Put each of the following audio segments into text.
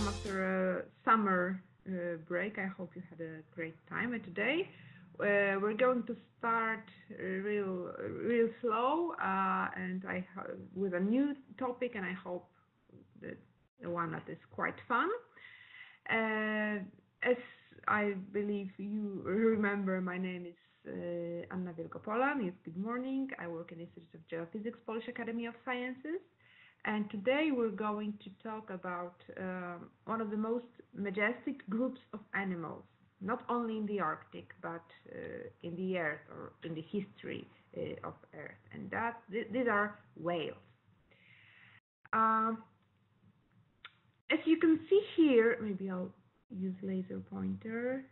welcome after a summer break. I hope you had a great time. And today we're going to start real slow and with a new topic, and I hope that the one that is quite fun. As I believe you remember, my name is Wielgopolan. Yes, good morning. I work in the Institute of Geophysics, Polish Academy of Sciences. And today we're going to talk about one of the most majestic groups of animals, not only in the Arctic, but in the Earth or in the history of Earth. And these are whales. As you can see here, maybe I'll use laser pointer.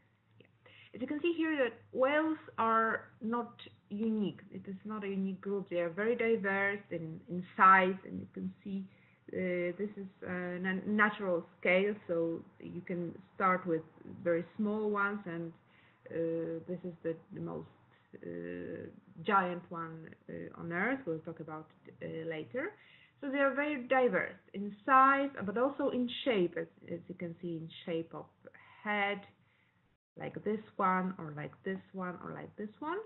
As you can see here, that whales are not unique. It is not a unique group. They are very diverse in size, and you can see this is a natural scale, so you can start with very small ones, and this is the most giant one on Earth. We'll talk about it later. So they are very diverse in size, but also in shape, as you can see, in shape of head, like this one, or like this one, or like this one.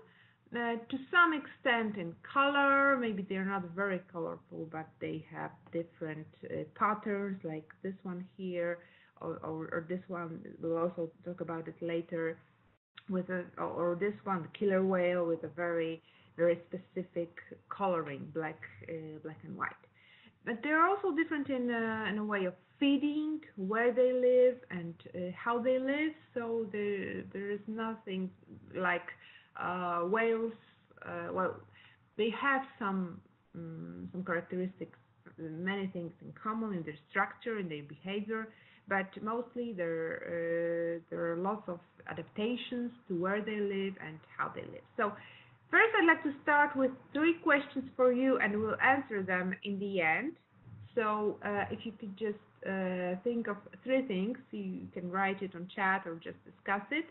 To some extent in color, maybe they're not very colorful, but they have different patterns, like this one here, or this one. We'll also talk about it later. Or this one, the killer whale, with a very specific coloring, black and white. But they're also different in a way of feeding, where they live, and how they live. So there is nothing like whales. Well, they have some characteristics, many things in common in their structure, in their behavior, but mostly there are lots of adaptations to where they live and how they live. So first, I'd like to start with 3 questions for you, and we'll answer them in the end. So if you could just think of 3 things, you can write it on chat or just discuss it.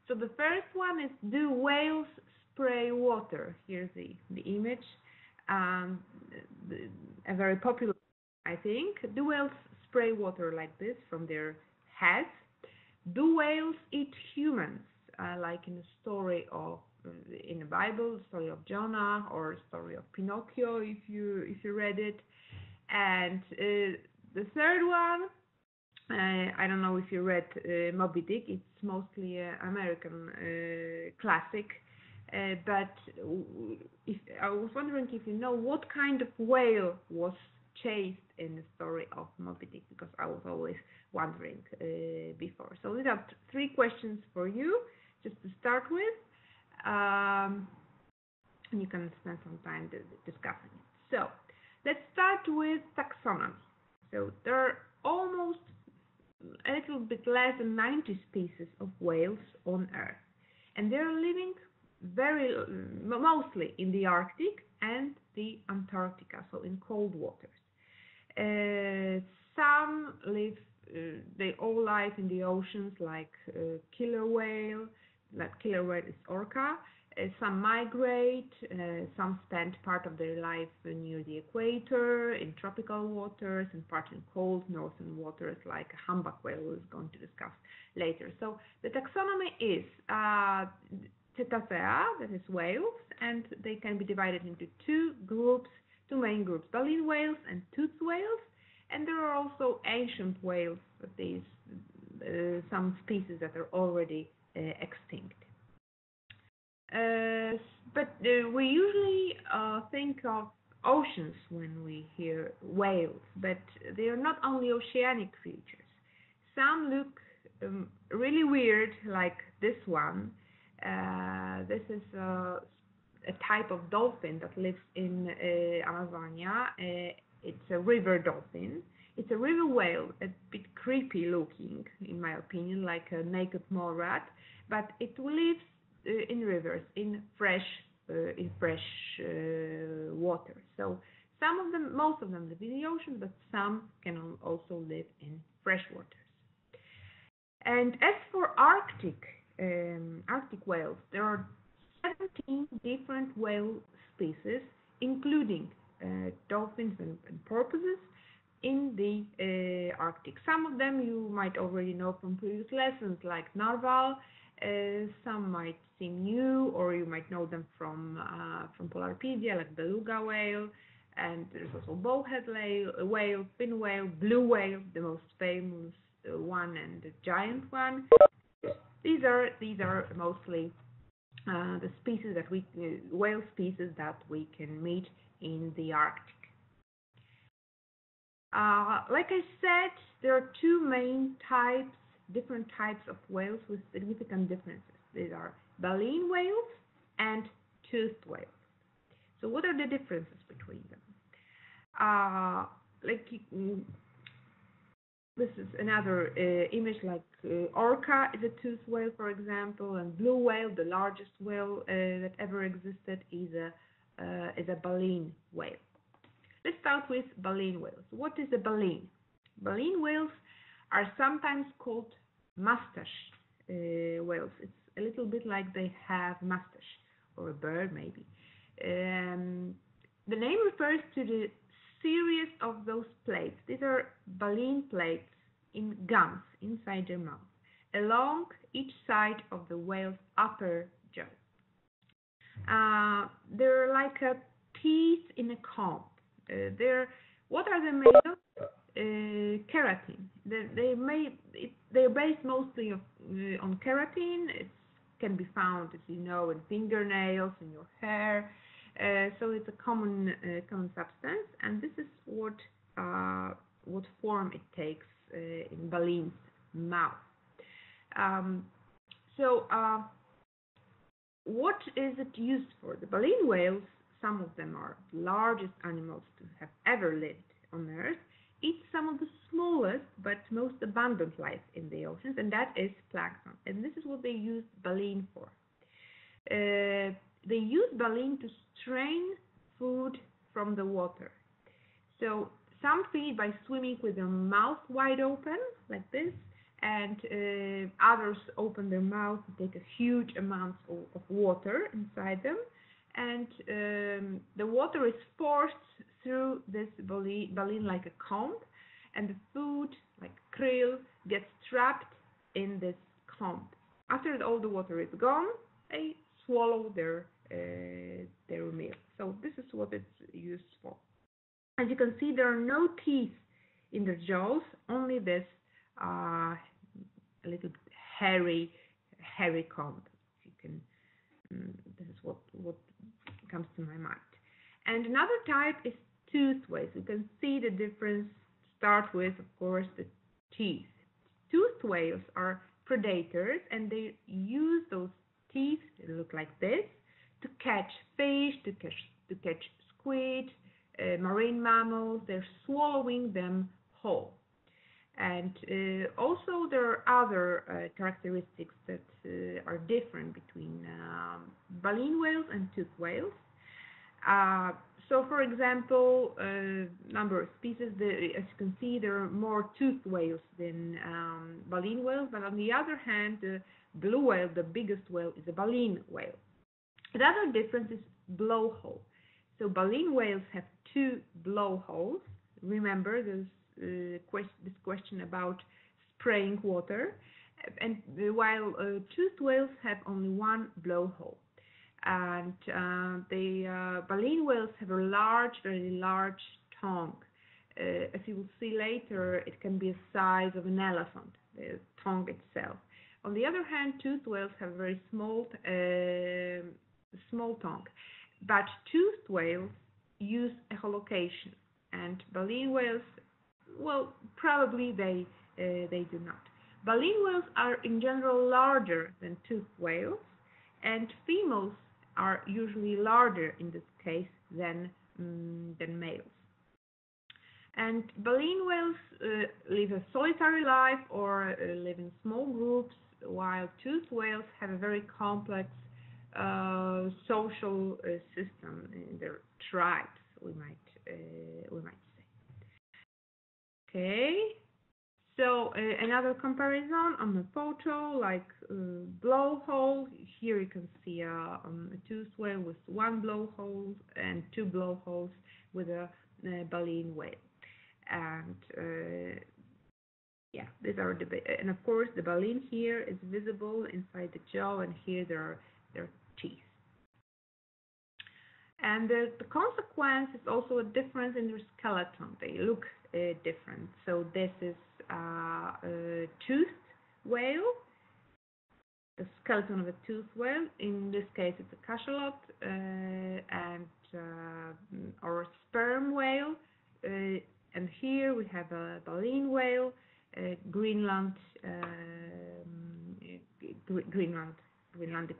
So the first one is, do whales spray water? Here's the image. A very popular, I think. Do whales spray water like this from their heads? Do whales eat humans, like in the story of in the Bible, the story of Jonah, or story of Pinocchio, if you read it? And the third one, I don't know if you read Moby Dick. It's mostly an American classic, but I was wondering if you know what kind of whale was chased in the story of Moby Dick, because I was always wondering before. So these are 3 questions for you, just to start with. And you can spend some time discussing it. So let's start with taxonomy. So there are almost a little bit less than 90 species of whales on Earth, and they're living mostly in the Arctic and the Antarctica, so in cold waters. Some live, they all live in the oceans, like killer whale. That killer whale is orca. Some migrate, some spend part of their life near the equator, in tropical waters, and part in cold northern waters, like a humpback whale we're going to discuss later. So the taxonomy is Cetacea, that is whales, and they can be divided into 2 main groups, baleen whales and toothed whales. And there are also ancient whales, some species that are already extinct. But we usually think of oceans when we hear whales, but they are not only oceanic creatures. Some look really weird, like this one. This is a type of dolphin that lives in Amazonia. It's a river dolphin. It's a river whale, a bit creepy looking, in my opinion, like a naked mole rat, but it lives in rivers, in fresh water. So most of them live in the ocean, but some can also live in fresh waters. And as for Arctic whales, there are 17 different whale species, including dolphins and porpoises, in the Arctic. Some of them you might already know from previous lessons, like narwhal. Some might seem new, or you might know them from Polarpedia, like Beluga whale. And there's also Bowhead whale, fin whale, blue whale, the most famous one, and the giant one. These are mostly the species that whale species that we can meet in the Arctic. Like I said, there are two main different types of whales with significant differences. These are baleen whales and toothed whales. So what are the differences between them? This is another image, like orca is a toothed whale, for example, and blue whale, the largest whale that ever existed, is a baleen whale. Let's start with baleen whales. What is a baleen? Baleen whales are sometimes called mustache whales. It's a little bit like they have mustache, or a bird maybe. The name refers to the series of those plates. These are baleen plates in gums inside their mouth, along each side of the whale's upper jaw. They're like a teeth in a comb. What are the males? Keratin. They're based mostly on keratin. It can be found, as you know, in fingernails, in your hair. So it's a common substance, and this is what form it takes in baleen's mouth. What is it used for? The baleen whales, some of them are the largest animals to have ever lived on Earth, eat some of the smallest but most abundant life in the oceans, and that is plankton. And this is what they use baleen for. They use baleen to strain food from the water. So some feed by swimming with their mouth wide open, like this, and others open their mouth to take a huge amount of water inside them, and the water is forced through this baleen like a comb, and the food, like krill, gets trapped in this comb. After all the water is gone, they swallow their meal. So this is what it's used for. As you can see, there are no teeth in their jaws, only this a little hairy comb. You can. This is what comes to my mind. And another type is toothed whales. You can see the difference. Start with, of course, the teeth. Toothed whales are predators, and they use those teeth, they look like this, to catch fish, to catch squid, marine mammals. They're swallowing them whole. And also there are other characteristics that are different between baleen whales and toothed whales. So, for example, number of species, as you can see, there are more toothed whales than baleen whales, but on the other hand, the blue whale, the biggest whale, is a baleen whale. The other difference is blowhole. So baleen whales have two blowholes. Remember this question about spraying water, and while toothed whales have only one blowhole. And the baleen whales have a very large tongue. As you will see later, it can be the size of an elephant, the tongue itself. On the other hand, toothed whales have a very small tongue. But toothed whales use echolocation, and baleen whales, well, probably they do not. Baleen whales are in general larger than toothed whales, and females are usually larger in this case than males. And baleen whales live a solitary life or live in small groups, while toothed whales have a very complex social system in their tribes, we might say. Okay. So another comparison on the photo, like blowhole. Here you can see a toothed whale with one blowhole and two blowholes with a baleen whale. And Yeah, these are and of course the baleen here is visible inside the jaw, and here there are their teeth. And the consequence is also a difference in their skeleton. They look different. So this is a toothed whale, the skeleton of a toothed whale. In this case, it's a cachalot, and or sperm whale. And here we have a baleen whale, Greenlandic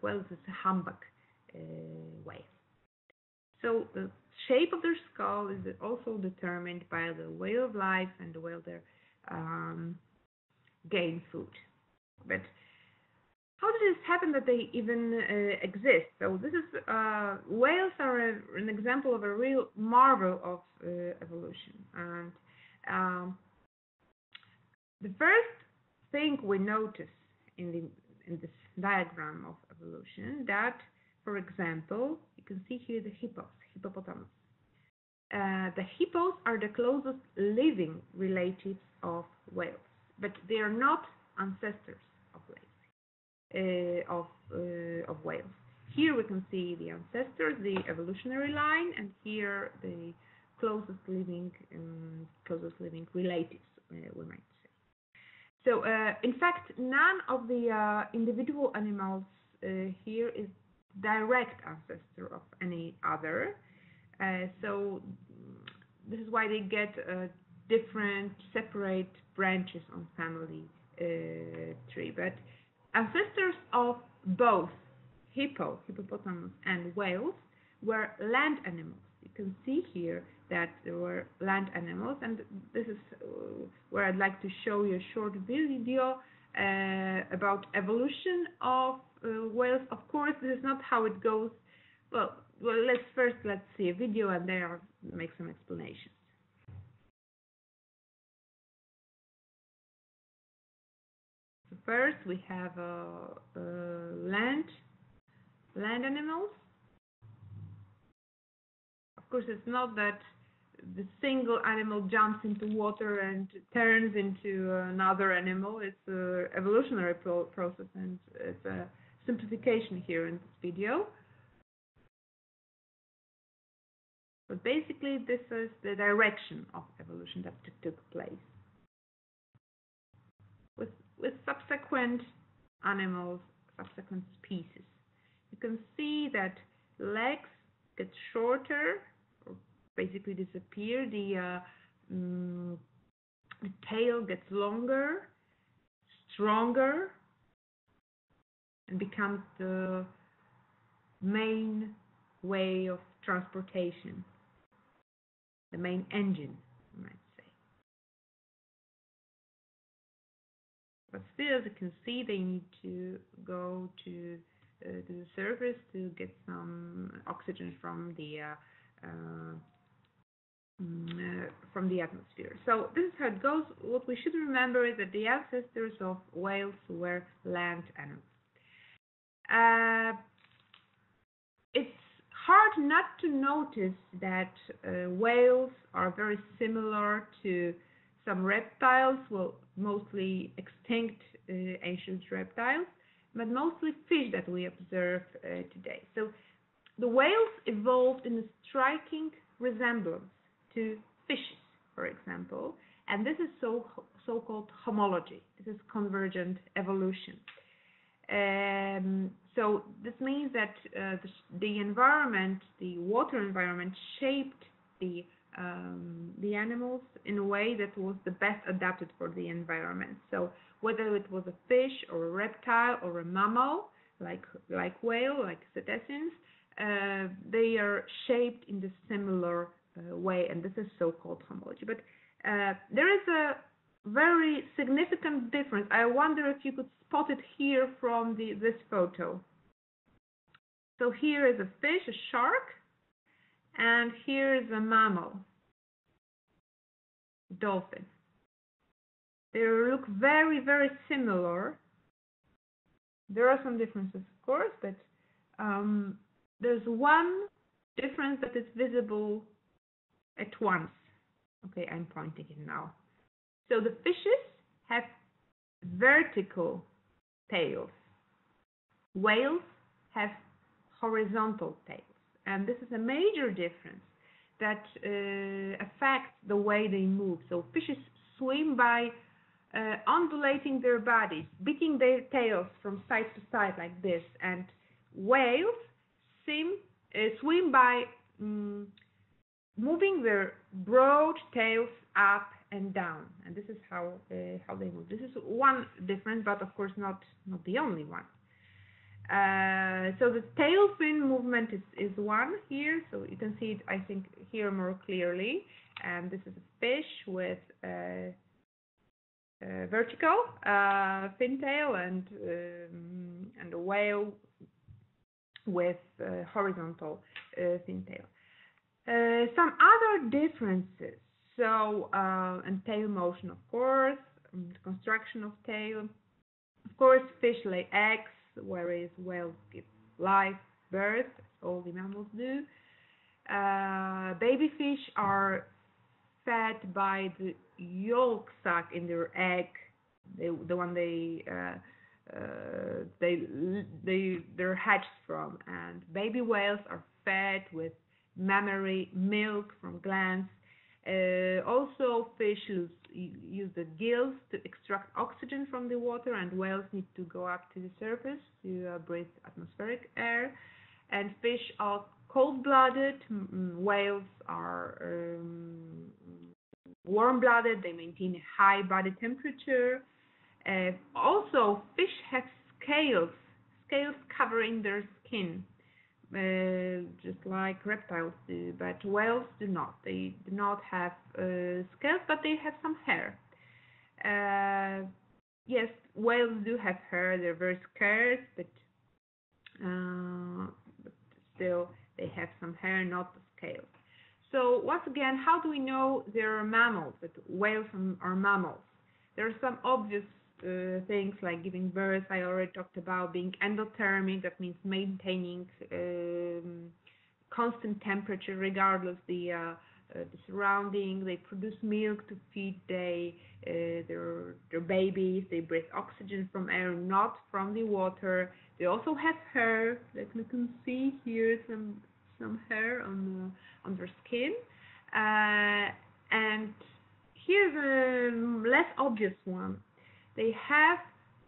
whale. This is a humpback whale. So the shape of their skull is also determined by the way of life and the way they gain food. But how did this happen that they even exist? So this is whales are an example of a real marvel of evolution. And the first thing we notice in this diagram of evolution that, for example, you can see here the hippopotamus. The hippos are the closest living relatives of whales, but they are not ancestors of whales. Here we can see the ancestors, the evolutionary line, and here the closest living relatives, we might say. So, in fact, none of the individual animals here is direct ancestor of any other. So this is why they get different, separate branches on family tree. But ancestors of both hippopotamus, and whales were land animals. You can see here that there were land animals, and this is where I'd like to show you a short video about evolution of whales. Of course, this is not how it goes. Well, let's see a video, and then I'll make some explanations. So first, we have land animals. Of course, it's not that the single animal jumps into water and turns into another animal. It's an evolutionary process, and it's a simplification here in this video. But basically, this is the direction of evolution that took place. With subsequent animals, subsequent species, you can see that legs get shorter, or basically disappear. The tail gets longer, stronger, and becomes the main way of transportation, the main engine, you might say. But still, as you can see, they need to go to the surface to get some oxygen from the atmosphere. So this is how it goes. What we should remember is that the ancestors of whales were land animals. It's hard not to notice that whales are very similar to some reptiles, well, mostly extinct ancient reptiles, but mostly fish that we observe today. So the whales evolved in a striking resemblance to fishes, for example, and this is so-called homology. This is convergent evolution. So this means that the environment, the water environment, shaped the animals in a way that was the best adapted for the environment. So whether it was a fish or a reptile or a mammal, like whale, like cetaceans, they are shaped in the similar way, and this is so-called homology. But there is a very significant difference. I wonder if you could spot it here from this photo. So here is a fish, a shark, and here is a mammal, dolphin. They look very, very similar. There are some differences, of course, but there's one difference that is visible at once. Okay, I'm pointing it now. So the fishes have vertical tails. Whales have horizontal tails. And this is a major difference that affects the way they move. So fishes swim by undulating their bodies, beating their tails from side to side like this. And whales swim by moving their broad tails up and down. And this is how they move. This is one difference, but of course not the only one. So the tail fin movement is one here, so you can see it, I think, here more clearly. And this is a fish with vertical fin tail, and a whale with horizontal fin tail. Some other differences. So, and tail motion, of course, construction of tail. Of course, fish lay eggs, whereas whales give live birth, as all the mammals do. Baby fish are fed by the yolk sac in their egg, the one they're hatched from, and baby whales are fed with mammary milk from glands. Also, fish use the gills to extract oxygen from the water, and whales need to go up to the surface to breathe atmospheric air. And fish are cold-blooded. Whales are warm-blooded. They maintain a high body temperature. Also, fish have scales covering their skin, just like reptiles do, but whales do not. They do not have scales, but they have some hair. Yes, whales do have hair. They're very scarce, but still they have some hair, not the scales. So once again, how do we know they're mammals, that whales are mammals? There are some obvious things like giving birth. I already talked about being endothermic. That means maintaining constant temperature regardless the surrounding. They produce milk to feed their babies. They breathe oxygen from air, not from the water. They also have hair, like you can see here, some hair on their skin. And here's a less obvious one. They have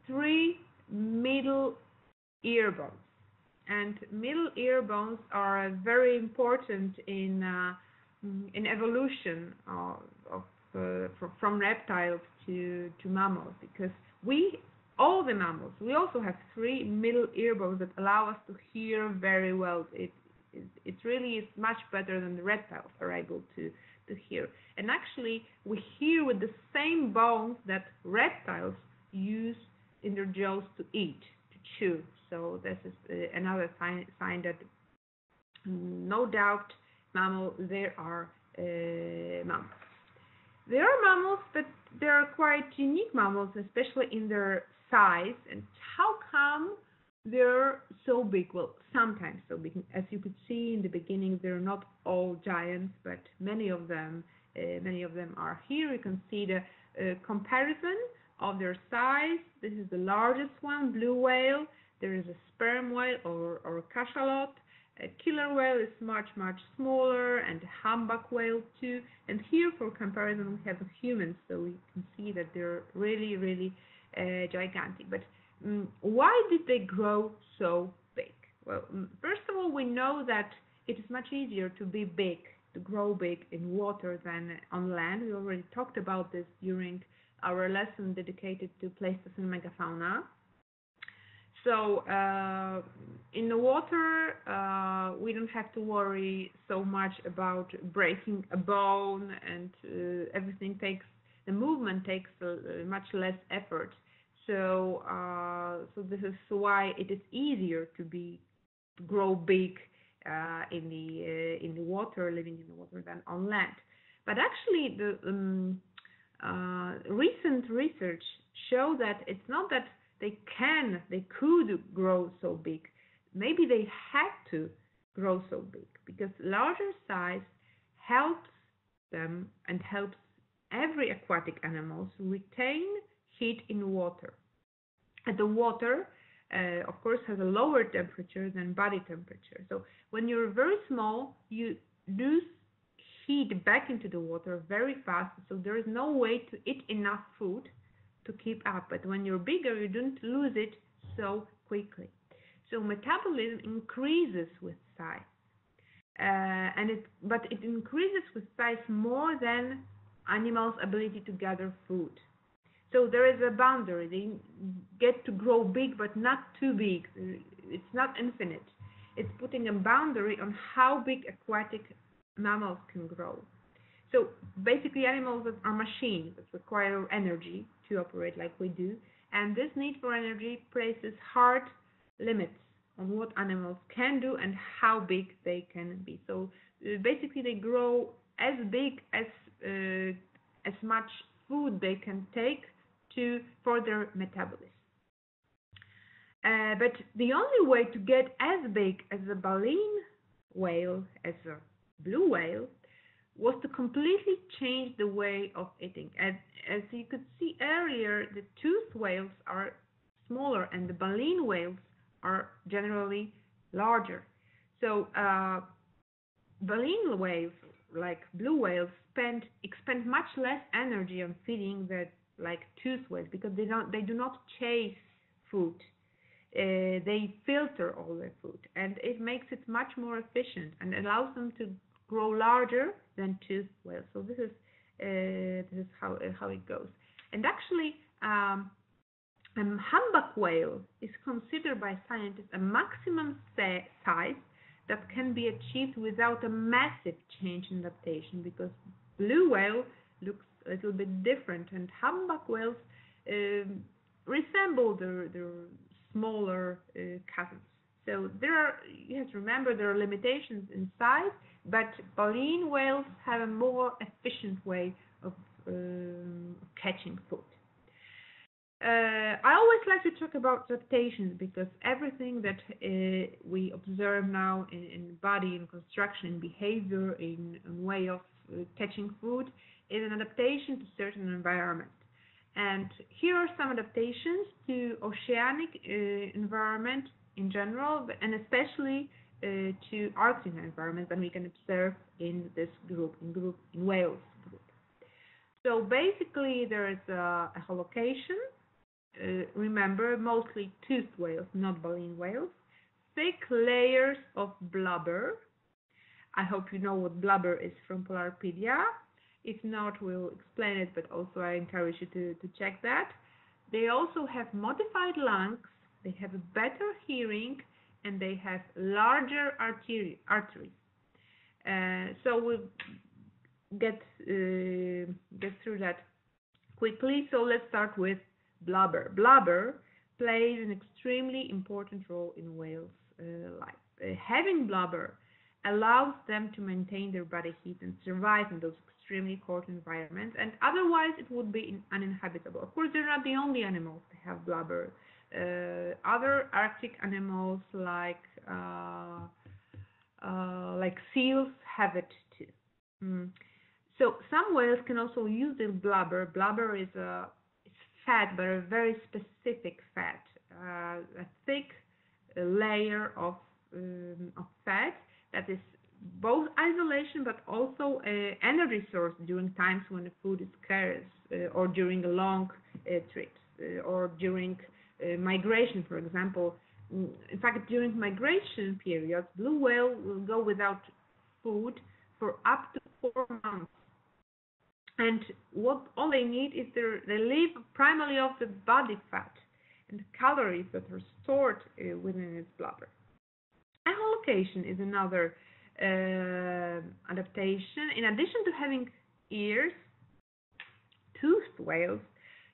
3 middle ear bones, and middle ear bones are very important in evolution from reptiles to mammals, because all the mammals, we also have 3 middle ear bones that allow us to hear very well. It really is much better than the reptiles are able to hear. And actually, we hear with the same bones that reptiles use in their jaws to eat, to chew. So this is another sign that no doubt there are mammals. There are mammals, but they are quite unique mammals, especially in their size. And how come they're so big? Well, sometimes so big. As you could see in the beginning, they're not all giants, but many of them are. Here you can see the comparison of their size. This is the largest one, blue whale. There is a sperm whale or a cachalot. A killer whale is much smaller, and a humpback whale too. And here, for comparison, we have humans, so we can see that they're really gigantic. But why did they grow so big? Well, first of all, we know that it is much easier to be big, to grow big in water than on land. We already talked about this during our lesson dedicated to Pleistocene megafauna. So in the water, we don't have to worry so much about breaking a bone, and the movement takes much less effort. So this is why it is easier to grow big in the water, living in the water, than on land. But actually, the recent research show that it's not that they could grow so big. Maybe they had to grow so big, because larger size helps them and helps every aquatic animals retain heat in water. And the water, of course, has a lower temperature than body temperature. So when you're very small, you lose heat back into the water very fast, so there is no way to eat enough food to keep up. But when you're bigger, you don't lose it so quickly. So metabolism increases with size, but it increases with size more than animals' ability to gather food. So there is a boundary. They get to grow big, but not too big. It's not infinite. It's putting a boundary on how big aquatic mammals can grow. So basically, animals are machines that require energy to operate like we do, and this need for energy places hard limits on what animals can do and how big they can be. So basically, they grow as big as much food they can take for their metabolism. But the only way to get as big as a baleen whale, as a blue whale, was to completely change the way of eating. As you could see earlier, the toothed whales are smaller and the baleen whales are generally larger. So baleen whales, like blue whales, expend much less energy on feeding than like toothed whales, because they do not chase food. They filter all their food, and it makes it much more efficient and allows them to grow larger than toothed whales. So this is how it goes. And actually, humpback whale is considered by scientists a maximum size that can be achieved without a massive change in adaptation, because blue whale looks a little bit different, and humpback whales resemble their smaller cousins. So you have to remember there are limitations in size, but baleen whales have a more efficient way of catching food. I always like to talk about adaptations, because everything that we observe now in body, in construction, in behavior, in way of catching food is an adaptation to certain environment. And here are some adaptations to oceanic environment in general, and especially to Arctic environment that we can observe in this group, in whales group. So basically there is a holocation. Remember, mostly toothed whales, not baleen whales. Thick layers of blubber. I hope you know what blubber is from Polarpedia. If not, we'll explain it, but also I encourage you to check that. They also have modified lungs, they have a better hearing, and they have larger arteries. So we'll get through that quickly. So let's start with blubber. Blubber plays an extremely important role in whales' life. Having blubber allows them to maintain their body heat and survive in those extremely cold environments, and otherwise it would be uninhabitable. Of course, they're not the only animals that have blubber. Other Arctic animals like seals have it too. So some whales can also use their blubber. Blubber is fat, but a very specific fat, a thick layer of fat that is both isolation but also an energy source during times when the food is scarce, or during long trips, or during migration, for example. In fact, during migration periods, blue whale will go without food for up to 4 months. And all they need is they live primarily off the body fat and calories that are stored within its blubber. Echolocation is another adaptation. In addition to having ears, toothed whales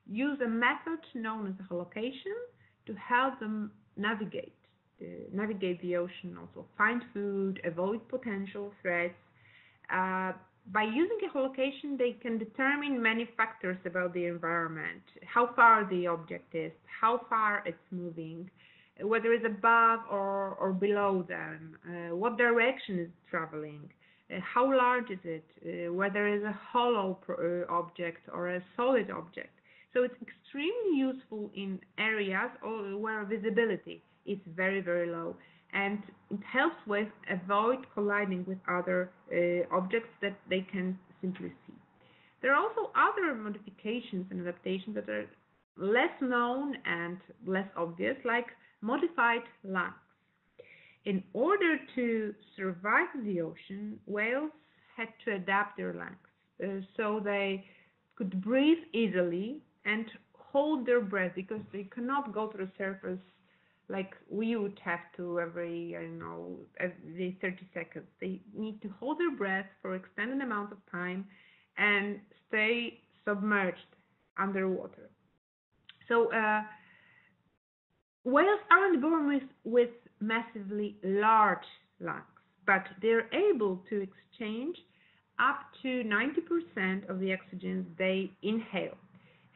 use a method known as echolocation to help them navigate the ocean, also find food, avoid potential threats. By using echolocation, they can determine many factors about the environment: how far the object is, how far it's moving, whether it's above or below them, what direction it's traveling, how large is it, whether it's a hollow object or a solid object. So it's extremely useful in areas where visibility is very, very low, and it helps with avoid colliding with other objects that they can simply see. There are also other modifications and adaptations that are less known and less obvious, like modified lungs. In order to survive in the ocean, whales had to adapt their lungs so they could breathe easily and hold their breath, because they cannot go to the surface like we would have to every 30 seconds. They need to hold their breath for extended amounts of time and stay submerged underwater. So whales aren't born with massively large lungs, but they're able to exchange up to 90% of the oxygen they inhale.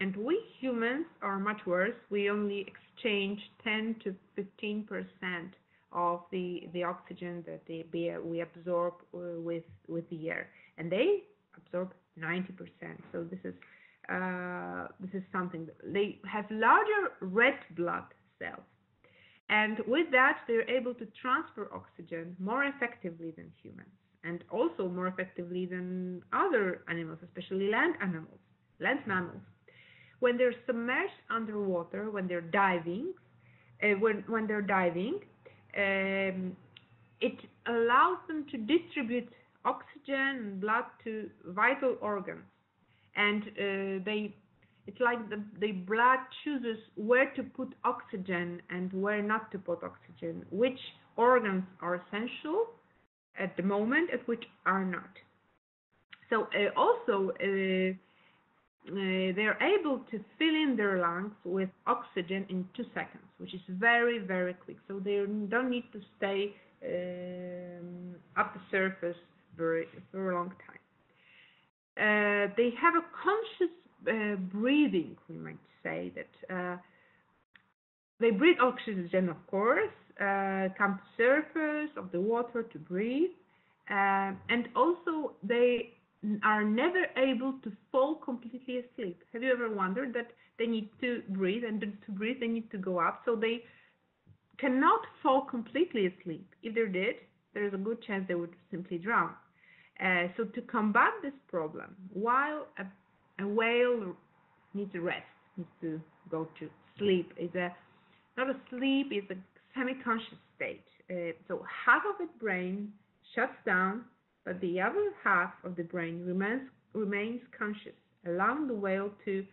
And we humans are much worse. We only exchange 10 to 15% of the oxygen that we absorb with the air, and they absorb 90%. So this is something that they have larger red blood cells, and with that they're able to transfer oxygen more effectively than humans, and also more effectively than other animals, especially land mammals. When they're submerged underwater, when they're diving, it allows them to distribute oxygen and blood to vital organs, and it's like the blood chooses where to put oxygen and where not to put oxygen, which organs are essential at the moment and which are not. So also they're able to fill in their lungs with oxygen in 2 seconds, which is very, very quick. So they don't need to stay up the surface for a long time. They have a conscious breathing, we might say, that they breathe oxygen, of course, come to the surface of the water to breathe, and also they are never able to fall completely asleep. Have you ever wondered that they need to breathe, and to breathe they need to go up, so they cannot fall completely asleep. If they did, there is a good chance they would simply drown. So to combat this problem, while a whale needs rest, needs to go to sleep, not a sleep, it's a semi-conscious state. So half of its brain shuts down, but the other half of the brain remains conscious, allowing the whale to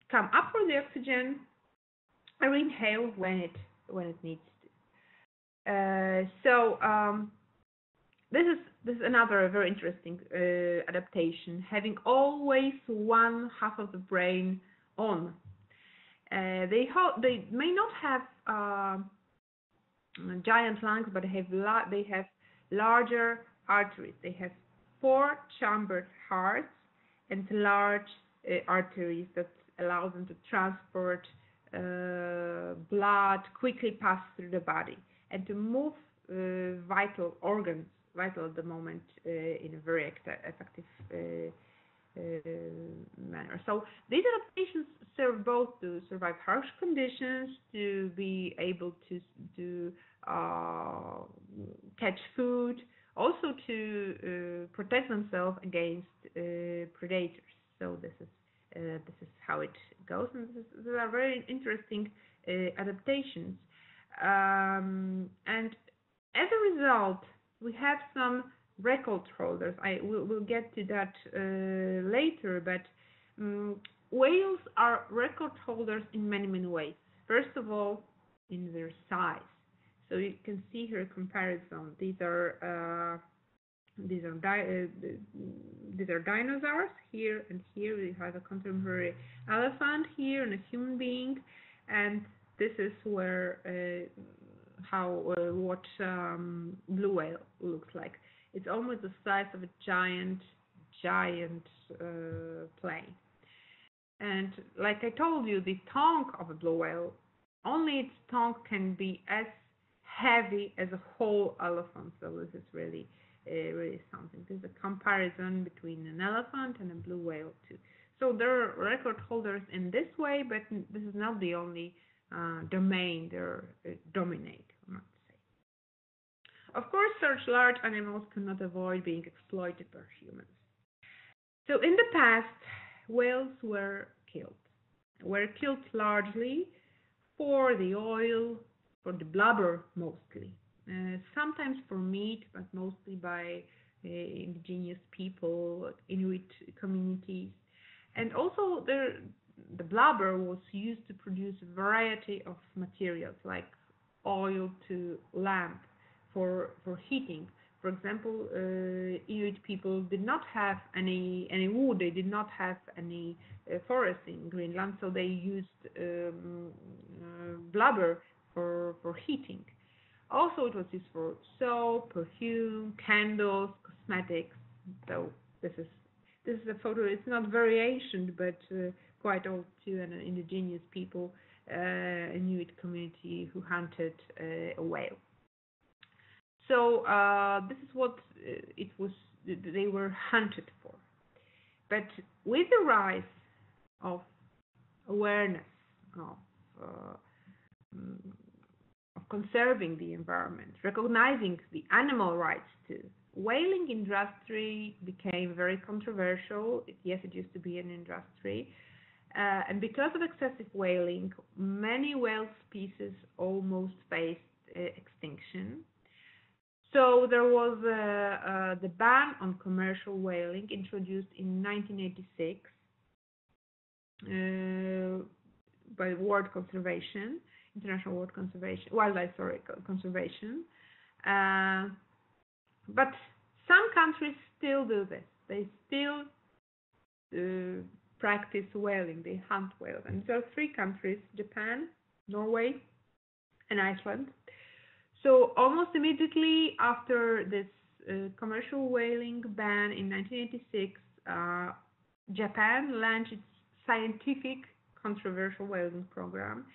come up for the oxygen and inhale when it needs to. This is another very interesting adaptation, having always one half of the brain on. They may not have giant lungs, but they have larger arteries. They have 4-chambered hearts and large arteries that allow them to transport blood quickly pass through the body and to move vital organs, vital at the moment, in a very effective manner. So these adaptations serve both to survive harsh conditions, to be able to catch food, also to protect themselves against predators. So this is how it goes, and these are very interesting adaptations. And as a result, we have some record holders. We'll get to that later, but whales are record holders in many, many ways. First of all, in their size. So you can see here a comparison. These are dinosaurs here, and here we have a contemporary elephant here and a human being, and this is where what blue whale looks like. It's almost the size of a giant plane. And like I told you, the tongue of a blue whale, only its tongue can be as heavy as a whole elephant. So this is really something. There's a comparison between an elephant and a blue whale too. So there are record holders in this way, but this is not the only domain they dominate, I might say. Of course, such large animals cannot avoid being exploited by humans. So in the past, whales were killed largely for the oil, for the blubber mostly, sometimes for meat, but mostly by indigenous people, Inuit communities. And also the blubber was used to produce a variety of materials like oil to lamp for heating. For example, Inuit people did not have any wood. They did not have any forest in Greenland, so they used blubber for heating. Also, it was used for soap, perfume, candles, cosmetics. So this is a photo. It's not very ancient, but quite old too, and an indigenous people, Inuit community who hunted a whale. So this is what it was. They were hunted for. But with the rise of awareness of conserving the environment, recognizing the animal rights too, whaling industry became very controversial. Yes, it used to be an industry. And because of excessive whaling, many whale species almost faced extinction. So there was the ban on commercial whaling introduced in 1986 by World Conservation, International World Conservation, Wildlife Conservation. But some countries still do this. They still practice whaling. They hunt whales. And there are 3 countries: Japan, Norway, and Iceland. So almost immediately after this commercial whaling ban in 1986, Japan launched its scientific controversial whaling program.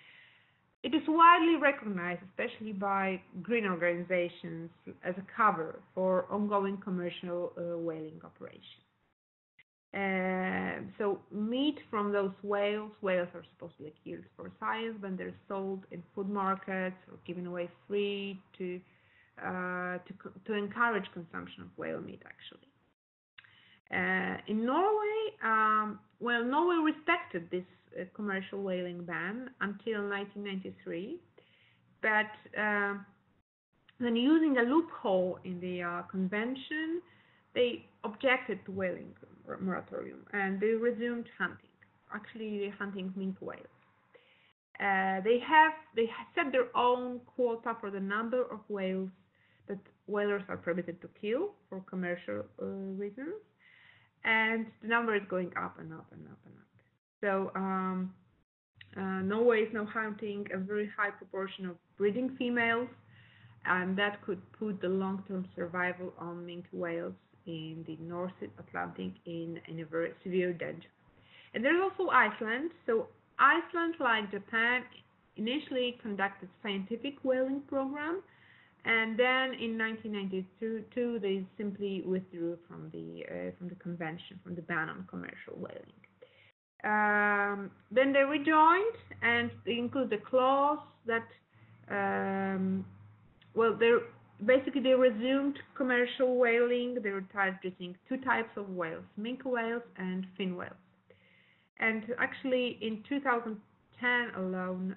It is widely recognized, especially by green organizations, as a cover for ongoing commercial whaling operations. So meat from those whales are supposed to be killed for science, but they're sold in food markets or given away free to encourage consumption of whale meat, actually. In Norway, Norway respected this commercial whaling ban until 1993, but then using a loophole in the convention, they objected to whaling moratorium and they resumed hunting. Actually, hunting minke whales. They set their own quota for the number of whales that whalers are permitted to kill for commercial reasons, and the number is going up and up and up and up. So Norway is now hunting a very high proportion of breeding females, and that could put the long-term survival on minke whales in the North Atlantic in a very severe danger. And there's also Iceland. So Iceland, like Japan, initially conducted scientific whaling program, and then in 1992 they simply withdrew from the convention, from the ban on commercial whaling. Then they rejoined, and they include a clause that they resumed commercial whaling. They were targeting 2 types of whales: minke whales and fin whales. And actually, in 2010 alone,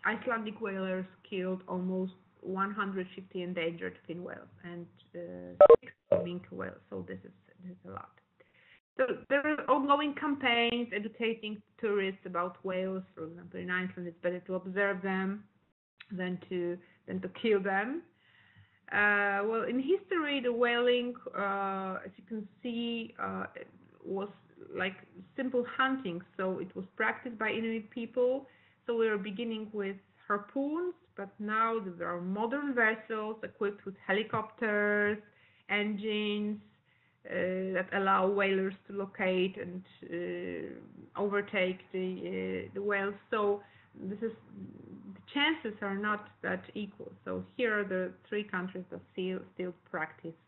Icelandic whalers killed almost 150 endangered fin whales and 6 minke whales. So this is a lot. So there are ongoing campaigns educating tourists about whales. For example, in Iceland, it's better to observe them than to kill them. In history, the whaling, as you can see, was like simple hunting. So it was practiced by Inuit people. So we are beginning with harpoons, but now there are modern vessels equipped with helicopters, engines that allow whalers to locate and overtake the whales. So the chances are not that equal. So here are the 3 countries that still practice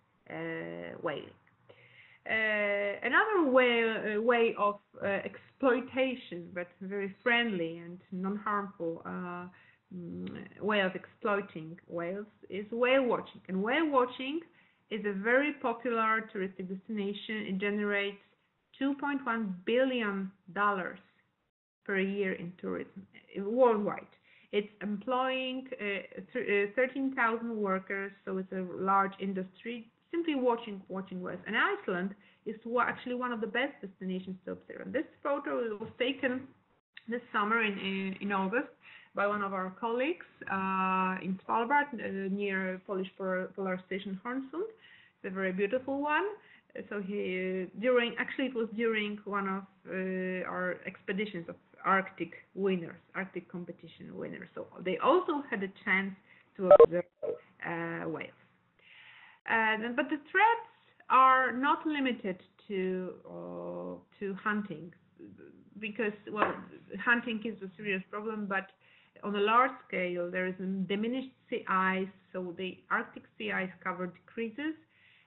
whaling. Another way of exploitation, but very friendly and non-harmful way of exploiting whales is whale watching. And whale watching is a very popular touristic destination. It generates $2.1 billion per year in tourism worldwide. It's employing 13,000 workers, so it's a large industry simply watching whales. And Iceland is actually one of the best destinations to observe. And this photo was taken this summer in August by one of our colleagues in Svalbard, near Polish polar station Hornsund. It's a very beautiful one. So it was during one of our expeditions of Arctic competition winners. So they also had a chance to observe whales. But the threats are not limited to hunting, because, well, hunting is a serious problem, but on a large scale there is a diminished sea ice, so the Arctic sea ice cover decreases,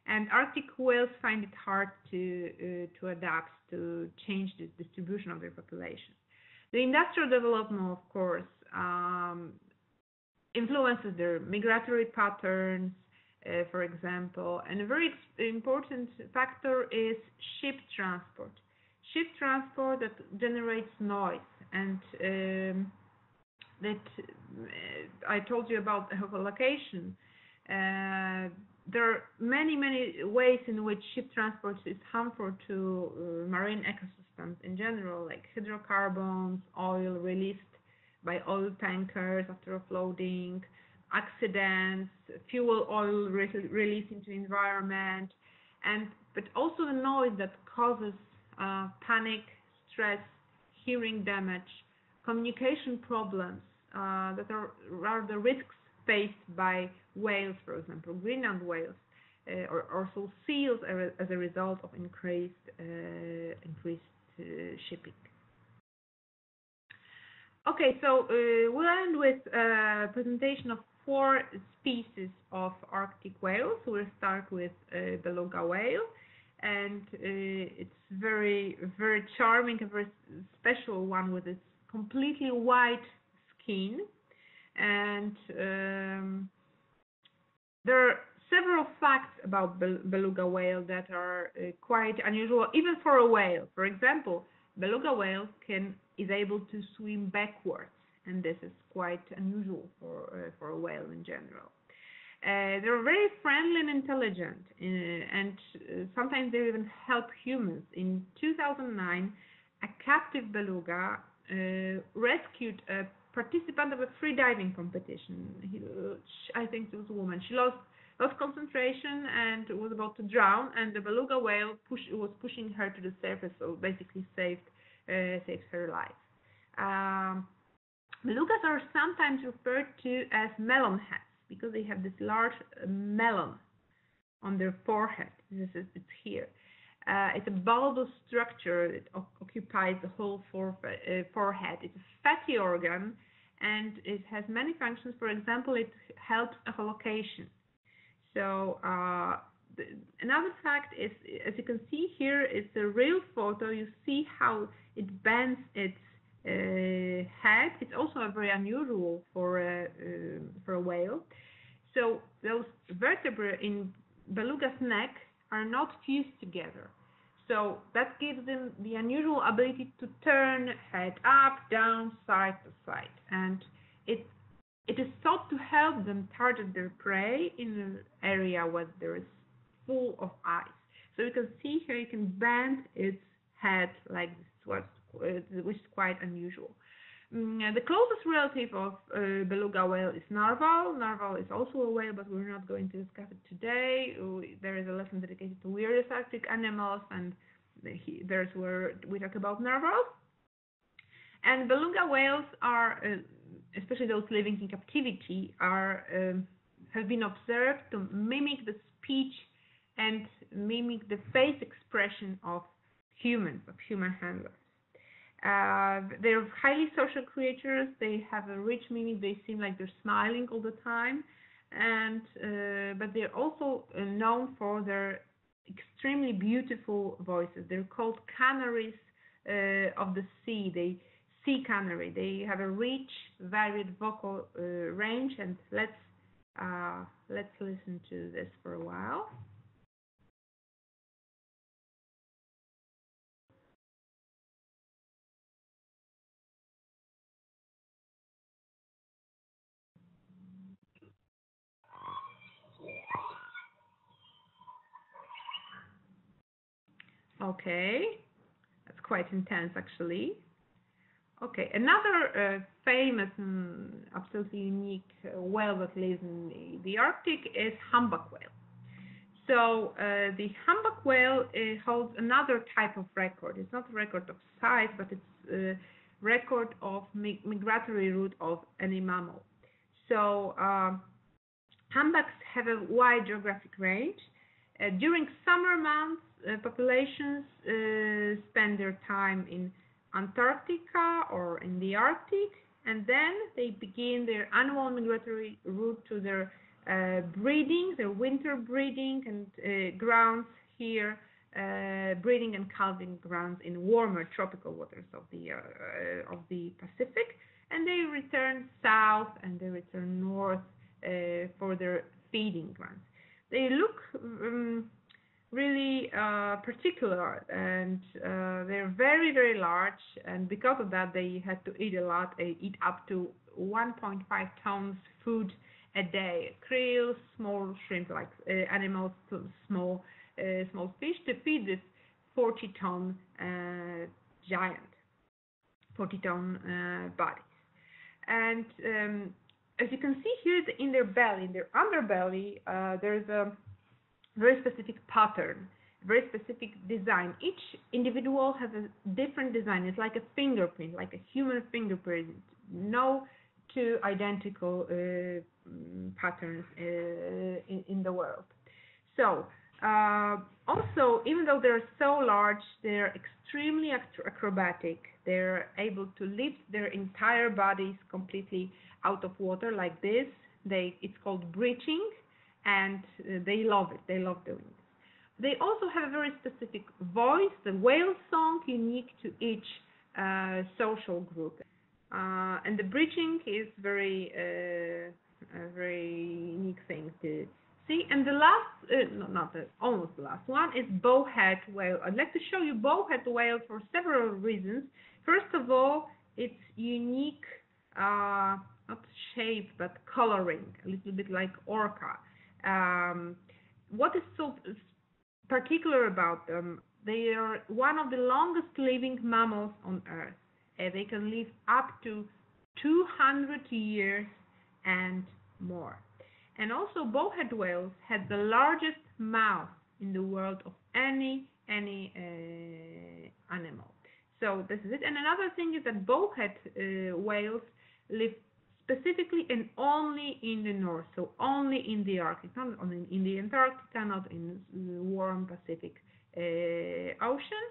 and Arctic whales find it hard to adapt, to change the distribution of their population. The industrial development, of course, influences their migratory patterns, for example, and a very important factor is ship transport. Ship transport that generates noise, and that I told you about echolocation. There are many ways in which ship transport is harmful to marine ecosystems in general, like hydrocarbons, oil released by oil tankers after offloading, accidents, fuel oil released into the environment, but also the noise that causes panic, stress, hearing damage, communication problems that are rather risks faced by whales, for example, Greenland whales, or also seals as a result of increased shipping. Okay, so we'll end with a presentation of 4 species of Arctic whales. We'll start with Beluga whale, and it's very charming, a very special one with its completely white skin. And there are several facts about Beluga whale that are quite unusual, even for a whale. For example, Beluga whale is able to swim backwards, and this is quite unusual for a whale in general. They're very friendly and intelligent, and sometimes they even help humans. In 2009, a captive beluga rescued a participant of a free diving competition. I think it was a woman. She lost concentration and was about to drown, and the beluga whale was pushing her to the surface, so basically saved her life. Belugas are sometimes referred to as melon heads because they have this large melon on their forehead. It's here. It's a bulbous structure that occupies the whole forehead. It's a fatty organ, and it has many functions. For example, it helps echolocation. So another fact is, as you can see here, it's a real photo. You see how it bends its head. It's also very unusual for a whale. So those vertebrae in beluga's neck are not fused together. So that gives them the unusual ability to turn head up, down, side to side. And it is thought to help them target their prey in an area where there is full of ice. So you can see here, you can bend its head like this, which is quite unusual. The closest relative of beluga whale is narwhal. Narwhal is also a whale, but we're not going to discuss it today. There is a lesson dedicated to weirdest Arctic animals, and there's where we talk about narwhals. And beluga whales are, especially those living in captivity, have been observed to mimic the speech and mimic the face expression of humans, of human handlers. They're highly social creatures. They have a rich mimic. They seem like they're smiling all the time, but they're also known for their extremely beautiful voices. They're called canaries of the sea. They sea canary. They have a rich, varied vocal range, and let's listen to this for a while. Okay, that's quite intense actually. Okay, another famous and absolutely unique whale that lives in the Arctic is humpback whale. So the humpback whale holds another type of record. It's not a record of size, but it's a record of migratory route of any mammal. So humpbacks have a wide geographic range. During summer months, populations spend their time in Antarctica or in the Arctic, and then they begin their annual migratory route to their breeding, their winter breeding and grounds here, breeding and calving grounds in warmer tropical waters of the Pacific, and they return south and they return north for their feeding grounds. They look really particular, and they're very, very large, and because of that they have to eat a lot. They eat up to 1.5 tons food a day. Krill, small shrimp like animals, small fish, to feed this 40-ton giant, 40-ton bodies. And as you can see here in their belly, in their underbelly, there's a very specific pattern, very specific design. Each individual has a different design. It's like a fingerprint, like a human fingerprint. No two identical patterns in the world. So also, even though they're so large, they're extremely acrobatic. They're able to lift their entire bodies completely out of water like this. It's called breaching, and they love it. They love doing it. They also have a very specific voice, the whale song, unique to each social group. And the breaching is a very unique thing to see. And the last, almost the last one is bowhead whale. I'd like to show you bowhead whale for several reasons. First of all, its unique, not shape, but coloring, a little bit like orca. What is so particular about them? They are one of the longest living mammals on Earth. They can live up to 200 years and more. And also, bowhead whales have the largest mouth in the world of any animal. So this is it. And another thing is that bowhead whales live specifically and only in the north, so only in the Arctic, not only in the Antarctica, not in the warm Pacific Ocean.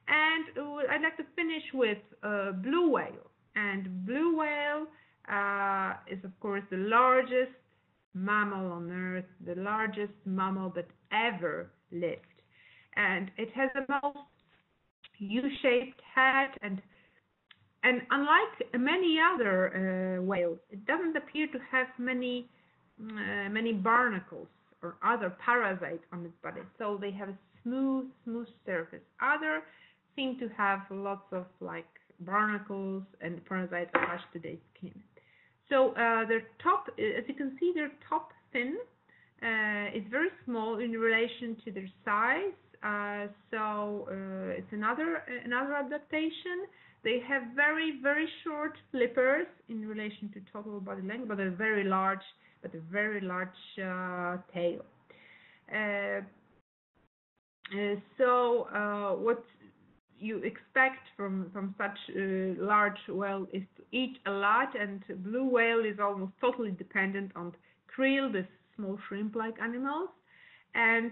And I'd like to finish with blue whale. And blue whale is, of course, the largest mammal on Earth, the largest mammal that ever lived. And it has the most U-shaped head, and unlike many other whales, it doesn't appear to have many barnacles or other parasites on its body. So they have a smooth surface. Others seem to have lots of like barnacles and parasites attached to their skin. So their top, as you can see, their top fin is very small in relation to their size. So it's another adaptation. They have very, very short flippers in relation to total body length, but a very large tail. So what you expect from such large whale is to eat a lot, and blue whale is almost totally dependent on krill, the small shrimp-like animals. And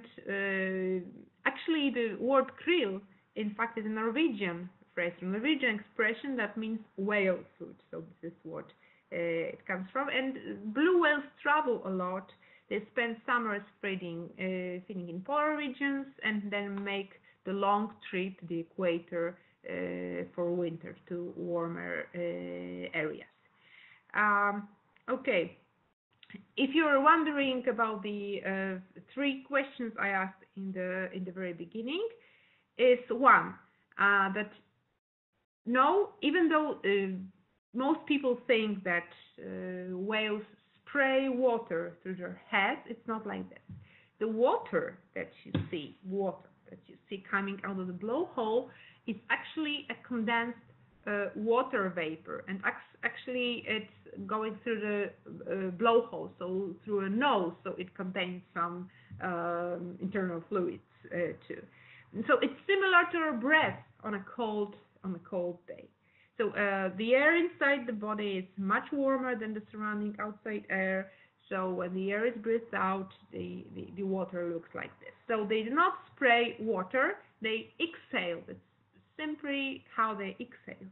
actually, the word krill, in fact, is a Norwegian phrase, a Norwegian expression that means whale food. So this is what it comes from. And blue whales travel a lot, They spend summer feeding in polar regions and then make the long trip to the equator for winter to warmer areas. Okay, if you're wondering about the 3 questions I asked in the very beginning, is one that no, even though most people think that whales spray water through their heads, it's not like that. The water that you see coming out of the blowhole is actually a condensed water vapor, and actually it's going through the blowhole, so through a nose, so it contains some internal fluids too. And so it's similar to our breath on a cold day. So the air inside the body is much warmer than the surrounding outside air. So when the air is breathed out, the water looks like this. So they do not spray water; they exhale. That's simply how they exhale.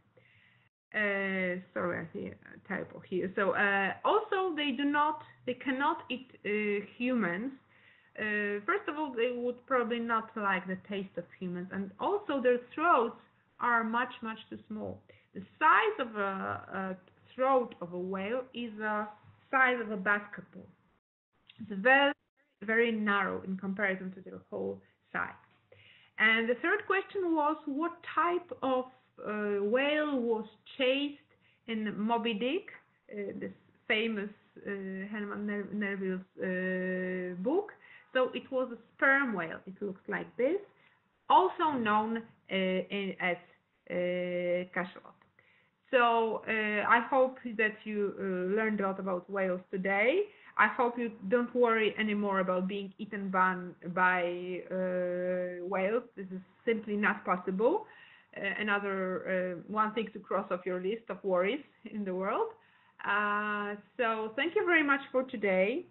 Sorry, I see a typo here. So also they cannot eat humans. First of all, they would probably not like the taste of humans, and also their throats are much too small. The size of a throat of a whale is the size of a basketball. It's very narrow in comparison to their whole size. And the third question was, what type of whale was chased in Moby Dick, this famous Herman Melville's book? So it was a sperm whale. It looks like this, also known as cachalot. So I hope that you learned a lot about whales today. I hope you don't worry anymore about being eaten by whales. This is simply not possible. Another one thing to cross off your list of worries in the world. So thank you very much for today.